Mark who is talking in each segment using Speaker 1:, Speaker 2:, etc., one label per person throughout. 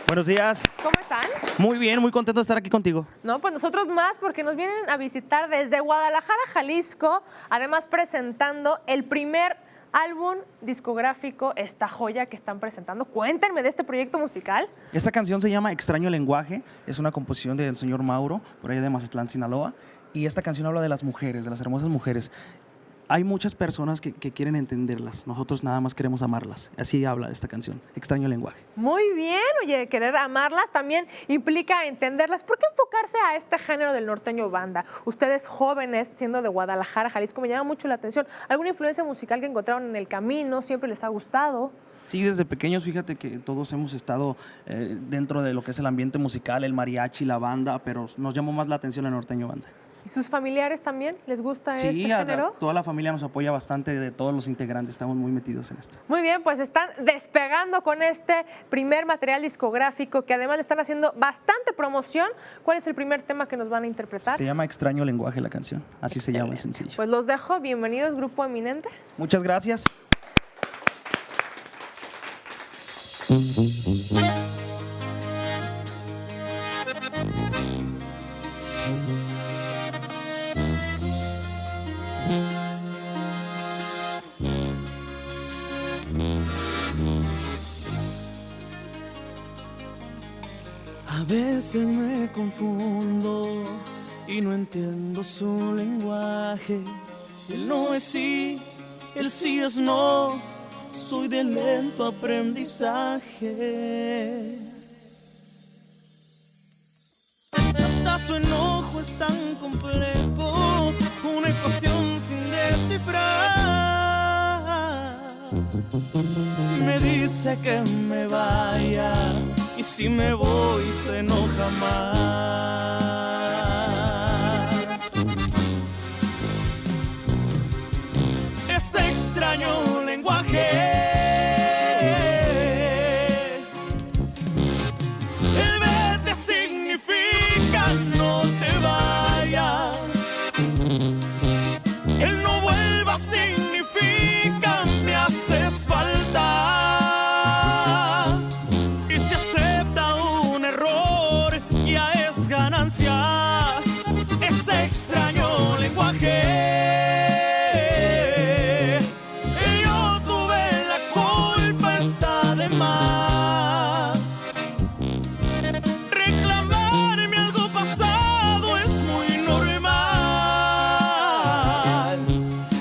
Speaker 1: Buenos días.
Speaker 2: ¿Cómo están?
Speaker 1: Muy bien, muy contento de estar aquí contigo.
Speaker 2: No, pues nosotros más, porque nos vienen a visitar desde Guadalajara, Jalisco, además presentando el primer álbum discográfico, esta joya que están presentando. Cuéntenme de este proyecto musical.
Speaker 1: Esta canción se llama Extraño Lenguaje, es una composición del señor Mauro, por allá de Mazatlán, Sinaloa, y esta canción habla de las mujeres, de las hermosas mujeres. Hay muchas personas que quieren entenderlas, nosotros nada más queremos amarlas. Así habla esta canción, Extraño Lenguaje.
Speaker 2: Muy bien, oye, querer amarlas también implica entenderlas. ¿Por qué enfocarse a este género del norteño banda? Ustedes jóvenes, siendo de Guadalajara, Jalisco, me llama mucho la atención. ¿Alguna influencia musical que encontraron en el camino? ¿Siempre les ha gustado?
Speaker 1: Sí, desde pequeños, fíjate que todos hemos estado dentro de lo que es el ambiente musical, el mariachi, la banda, pero nos llamó más la atención el norteño banda.
Speaker 2: ¿Y sus familiares también les gusta
Speaker 1: Sí,
Speaker 2: este género?
Speaker 1: toda la familia nos apoya bastante, de todos los integrantes, estamos muy metidos en esto.
Speaker 2: Muy bien, pues están despegando con este primer material discográfico que además le están haciendo bastante promoción. ¿Cuál es el primer tema que nos van a interpretar?
Speaker 1: Se llama Extraño Lenguaje la canción, así se llama el sencillo.
Speaker 2: Pues los dejo, bienvenidos Grupo Eminente.
Speaker 1: Muchas gracias.
Speaker 3: A veces me confundo y no entiendo su lenguaje. El no es sí, el sí es no. Soy de lento aprendizaje. Hasta su enojo es tan complejo, una ecuación sin descifrar. Me dice que me vaya y si me voy se enoja más. Ese extraño lenguaje, el vete significa no te vayas, el no vuelvas significa me haces falta. Y si acepta un error ya es ganancia. Ese extraño lenguaje, reclamarme algo pasado es muy normal.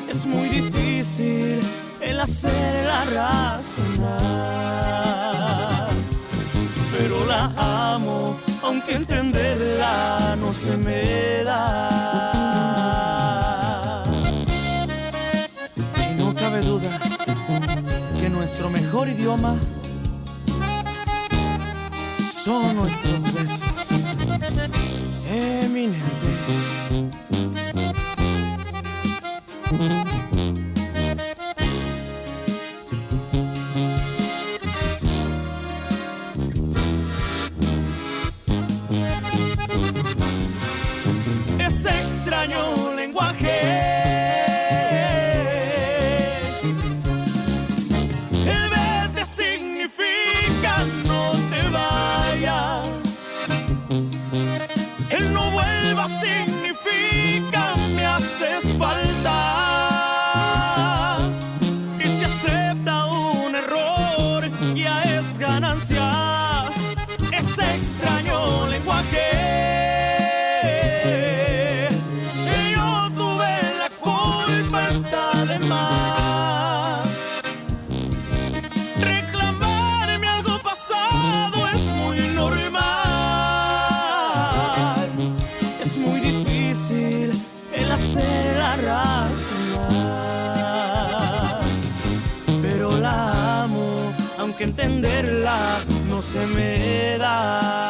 Speaker 3: Es muy difícil el hacerla razonar, pero la amo, aunque entenderla no se me da. Y no cabe duda que nuestro mejor idioma son nuestros besos. Eminente. Ese extraño lenguaje, el vete significa no te vayas, el no vuelvas significa me haces falta. Y si acepta un error ya es ganancia. Ese extraño lenguaje, yo tuve la culpa, está de más. Reclamarme algo pasado es muy normal. Es muy difícil el hacerla razonar, pero la amo, aunque entenderla no se me da.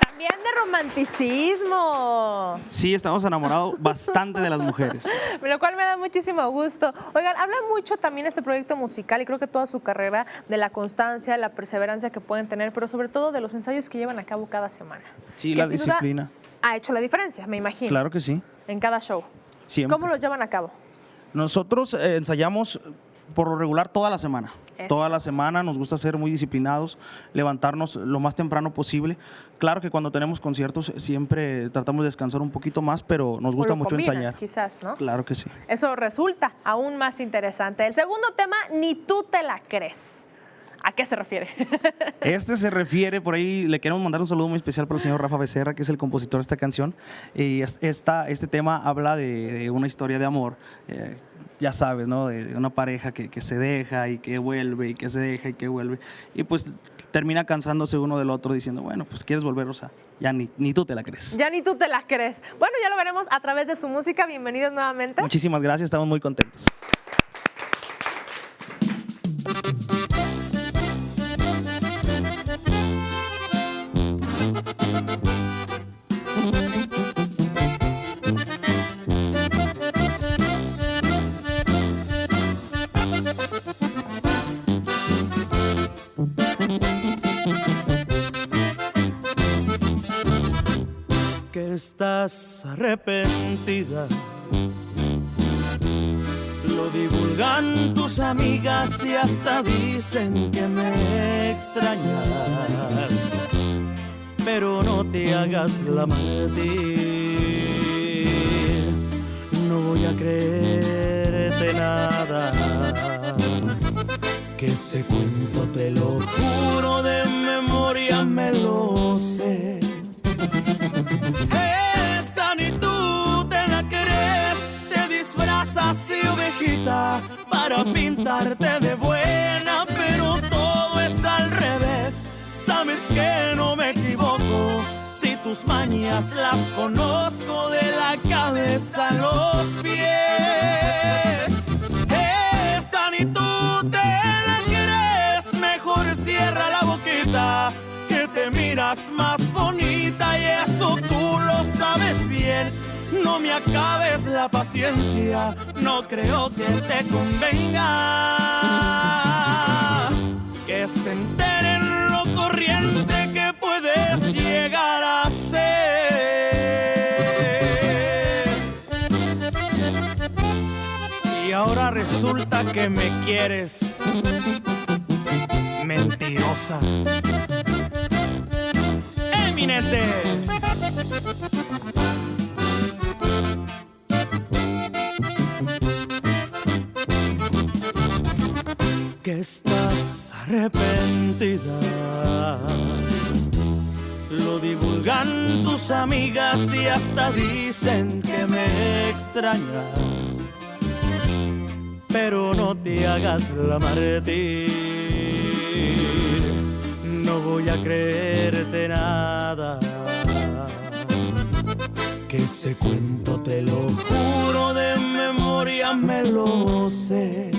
Speaker 2: También de romanticismo.
Speaker 1: Sí, Sí, estamos enamorados bastante de las mujeres.
Speaker 2: Lo cual me da muchísimo gusto. Oigan, habla mucho también este proyecto musical y creo que toda su carrera de la constancia, la perseverancia que pueden tener, pero sobre todo de los ensayos que llevan a cabo cada semana.
Speaker 1: Sí,
Speaker 2: Que
Speaker 1: la
Speaker 2: sin duda
Speaker 1: disciplina.
Speaker 2: ha hecho la diferencia, me imagino.
Speaker 1: Claro que sí.
Speaker 2: En cada show.
Speaker 1: Siempre.
Speaker 2: ¿Cómo los llevan a cabo?
Speaker 1: Nosotros ensayamos por lo regular toda la semana.
Speaker 2: Eso.
Speaker 1: Toda la semana nos gusta ser muy disciplinados, levantarnos lo más temprano posible. Claro que cuando tenemos conciertos siempre tratamos de descansar un poquito más, pero nos gusta
Speaker 2: O lo
Speaker 1: mucho
Speaker 2: combinan,
Speaker 1: ensayar.
Speaker 2: quizás, ¿no?
Speaker 1: Claro que sí.
Speaker 2: Eso resulta aún más interesante. El segundo tema, ni tú te la crees. ¿A qué se refiere?
Speaker 1: Este se refiere, por ahí le queremos mandar un saludo muy especial para el señor Rafa Becerra, que es el compositor de esta canción. Y este tema habla de una historia de amor, ya sabes, ¿no? De una pareja que se deja y que vuelve y que se deja y que vuelve. Y pues termina cansándose uno del otro diciendo, bueno, pues quieres volver, o sea, ya ni tú te la crees.
Speaker 2: Ya ni tú te la crees. Bueno, ya lo veremos a través de su música. Bienvenidos nuevamente.
Speaker 1: Muchísimas gracias, estamos muy contentos.
Speaker 3: Que estás arrepentida, lo divulgan tus amigas y hasta dicen que me extrañas, pero no te hagas la mártir, no voy a creerte nada, que ese cuento te lo juro de memoria me lo sé. Esa ni tú te la crees, te disfrazas de ovejita para pintarte de buena, pero todo es al revés. Sabes que no me equivoco, si tus mañas las conozco de la cabeza a los pies. Esa ni tú te la crees, mejor cierra la boquita, que te miras más bonita y eso tú lo sabes bien. No me acabes la paciencia, no creo que te convenga que se enteren lo corriente que puedes llegar a ser. Y ahora resulta que me quieres, mentirosa. Eminente. Que estás arrepentida, lo divulgan tus amigas y hasta dicen que me extrañas, pero no te hagas la mártir, no voy a creerte nada, que ese cuento te lo juro de memoria me lo sé.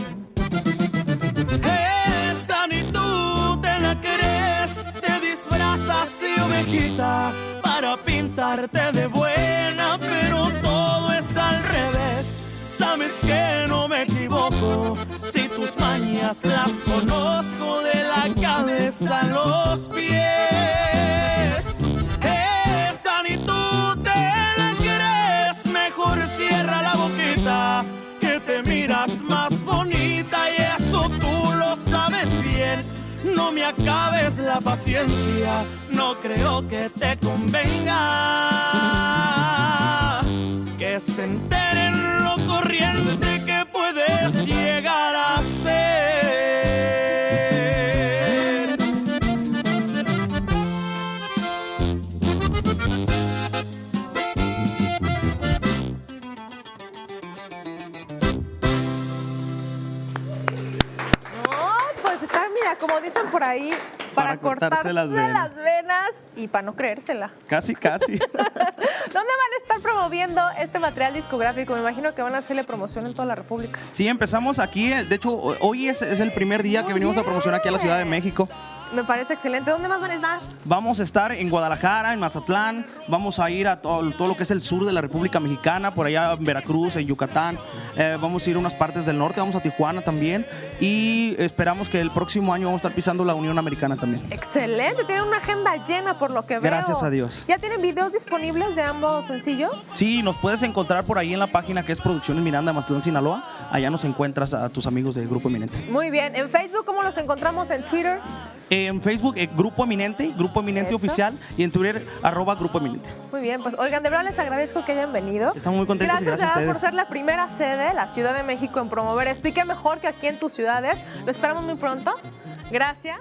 Speaker 3: Esa ni tú te la crees, te disfrazas de ovejita para pintarte de buena, pero todo es al revés. Sabes que no me equivoco, si tus mañas las conozco de la cabeza a los pies. Esa ni tú te la crees, mejor cierra la boquita, que te miras más bonita y eso tú lo sabes bien. No me acabes la paciencia, no creo que te convenga que se enteren lo corriente que puedes llegar a ser.
Speaker 2: Pues está, mira, como dicen por ahí, para cortarse las venas y para no creérsela.
Speaker 1: Casi, casi.
Speaker 2: ¿Dónde van a estar promoviendo este material discográfico? Me imagino que van a hacerle promoción en toda la República.
Speaker 1: Sí, empezamos aquí. De hecho, hoy es el primer día que venimos a promocionar aquí a la Ciudad de México.
Speaker 2: Me parece excelente. ¿Dónde más van a estar?
Speaker 1: Vamos a estar en Guadalajara, en Mazatlán, vamos a ir a todo lo que es el sur de la República Mexicana, por allá en Veracruz, en Yucatán, vamos a ir a unas partes del norte, vamos a Tijuana también y esperamos que el próximo año vamos a estar pisando la Unión Americana también.
Speaker 2: Excelente, tienen una agenda llena por lo que veo.
Speaker 1: Gracias a Dios.
Speaker 2: ¿Ya tienen videos disponibles de ambos sencillos?
Speaker 1: Sí, nos puedes encontrar por ahí en la página que es Producciones Miranda, Mazatlán, Sinaloa. Allá nos encuentras a tus amigos del Grupo Eminente.
Speaker 2: Muy bien. ¿En Facebook cómo los encontramos? ¿En Twitter?
Speaker 1: En Facebook, Grupo Eminente
Speaker 2: Eso.
Speaker 1: Oficial, y en Twitter, @Grupo Eminente.
Speaker 2: Muy bien, pues oigan, de verdad les agradezco que hayan venido.
Speaker 1: Estamos muy contentos y gracias a
Speaker 2: de verdad
Speaker 1: ustedes.
Speaker 2: por ser la primera sede, la Ciudad de México, en promover esto. Y qué mejor que aquí en tus ciudades. Lo esperamos muy pronto. Gracias.